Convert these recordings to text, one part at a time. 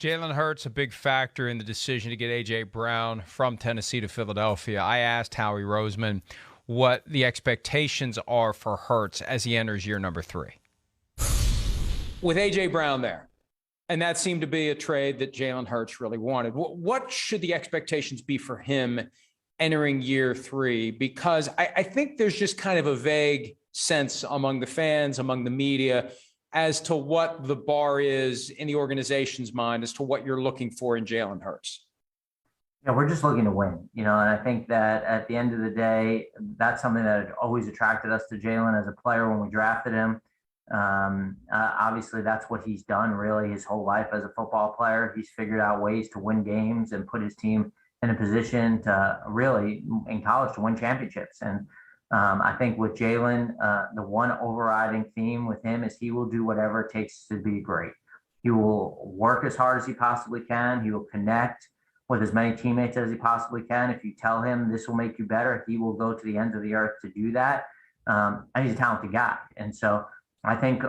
Jalen Hurts, a big factor in the decision to get A.J. Brown from Tennessee to Philadelphia. I asked Howie Roseman what the expectations are for Hurts as he enters year number 3. With A.J. Brown there, and that seemed to be a trade that Jalen Hurts really wanted, what should the expectations be for him entering year 3? Because I think there's just kind of a vague sense among the fans, among the media, as to what the bar is in the organization's mind as to what you're looking for in Jalen Hurts. Yeah, we're just looking to win, and I think that at the end of the day, that's something that always attracted us to Jalen as a player when we drafted him. Obviously, that's what he's done really his whole life as a football player. He's figured out ways to win games and put his team in a position to really, in college, to win championships. And I think with Jalen, the one overriding theme with him is he will do whatever it takes to be great. He will work as hard as he possibly can. He will connect with as many teammates as he possibly can. If you tell him this will make you better, he will go to the ends of the earth to do that. And he's a talented guy. And so I think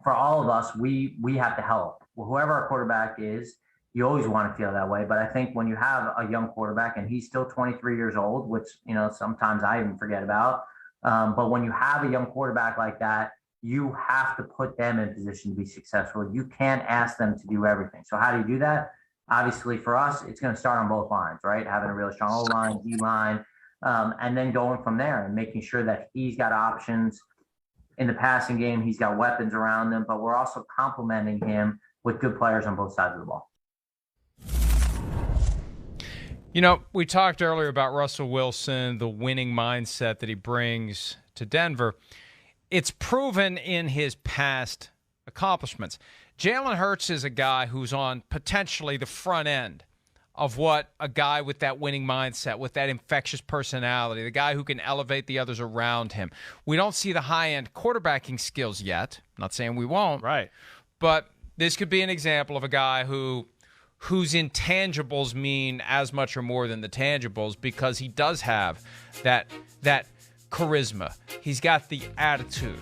for all of us, we have to help. Well, whoever our quarterback is, you always want to feel that way. But I think when you have a young quarterback, and he's still 23 years old, which, sometimes I even forget about. But when you have a young quarterback like that, you have to put them in position to be successful. You can't ask them to do everything. So how do you do that? Obviously, for us, it's going to start on both lines, right? Having a really strong O-line, D-line, and then going from there and making sure that he's got options in the passing game. He's got weapons around him, but we're also complementing him with good players on both sides of the ball. We talked earlier about Russell Wilson, the winning mindset that he brings to Denver. It's proven in his past accomplishments. Jalen Hurts is a guy who's on potentially the front end of what a guy with that winning mindset, with that infectious personality, the guy who can elevate the others around him. We don't see the high-end quarterbacking skills yet. I'm not saying we won't. Right. But this could be an example of a guy whose intangibles mean as much or more than the tangibles, because he does have that charisma. He's got the attitude.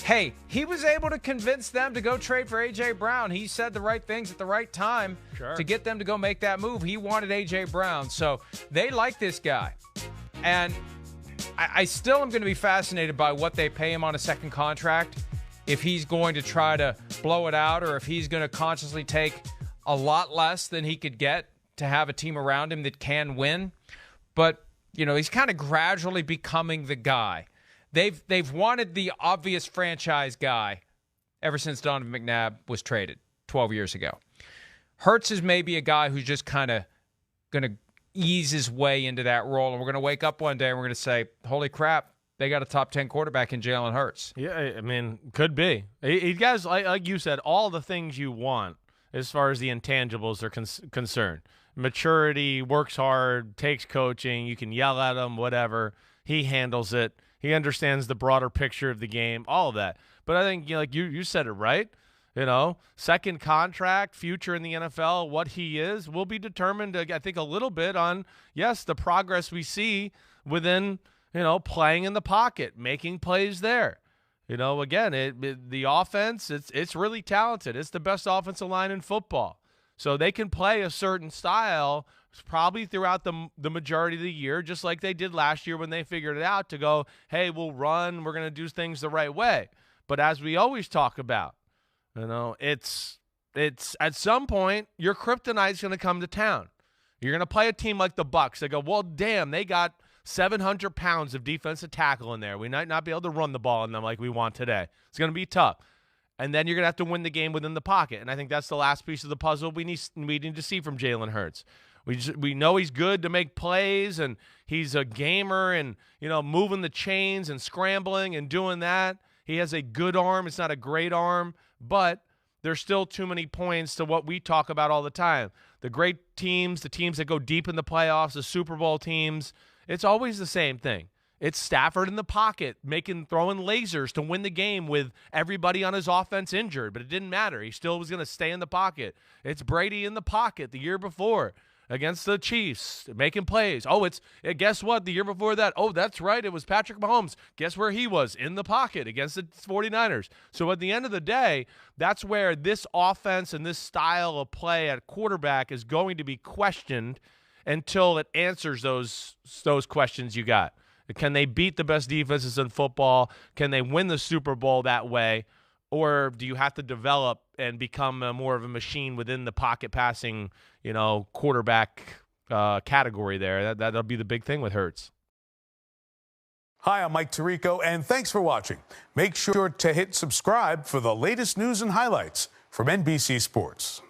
Hey, he was able to convince them to go trade for A.J. Brown. He said the right things at the right time to get them to go make that move. He wanted A.J. Brown. So they like this guy. And I still am going to be fascinated by what they pay him on a second contract, if he's going to try to blow it out or if he's going to consciously take a lot less than he could get to have a team around him that can win. But, he's kind of gradually becoming the guy. They've wanted the obvious franchise guy ever since Donovan McNabb was traded 12 years ago. Hurts is maybe a guy who's just kind of going to ease his way into that role, and we're going to wake up one day and we're going to say, holy crap, they got a top 10 quarterback in Jalen Hurts. Yeah, I mean, could be. He guys, like you said, all the things you want as far as the intangibles are concerned. Maturity, works hard, takes coaching, you can yell at him, whatever. He handles it. He understands the broader picture of the game, all of that. But I think, like you said it right. Second contract, future in the NFL, what he is, will be determined, I think, a little bit on, yes, the progress we see within, playing in the pocket, making plays there. Again, the offense, it's really talented. It's the best offensive line in football. So they can play a certain style probably throughout the majority of the year, just like they did last year when they figured it out to go, hey, we'll run, we're going to do things the right way. But as we always talk about, it's at some point your kryptonite's going to come to town. You're going to play a team like the Bucs. They go, well, damn, they got 700 pounds of defensive tackle in there. We might not be able to run the ball in them like we want today. It's going to be tough. And then you're going to have to win the game within the pocket. And I think that's the last piece of the puzzle we need to see from Jalen Hurts. We know he's good to make plays, and he's a gamer and, moving the chains and scrambling and doing that. He has a good arm. It's not a great arm, but there's still too many points to what we talk about all the time. The great teams, the teams that go deep in the playoffs, the Super Bowl teams, it's always the same thing. It's Stafford in the pocket, throwing lasers to win the game with everybody on his offense injured, but it didn't matter. He still was going to stay in the pocket. It's Brady in the pocket the year before. against the Chiefs, making plays. Oh, guess what? The year before that, oh, that's right, it was Patrick Mahomes. Guess where he was? In the pocket against the 49ers. So at the end of the day, that's where this offense and this style of play at quarterback is going to be questioned until it answers those questions you got. Can they beat the best defenses in football? Can they win the Super Bowl that way? Or do you have to develop and become more of a machine within the pocket passing, quarterback category there? That'll be the big thing with Hurts. Hi, I'm Mike Tirico, and thanks for watching. Make sure to hit subscribe for the latest news and highlights from NBC Sports.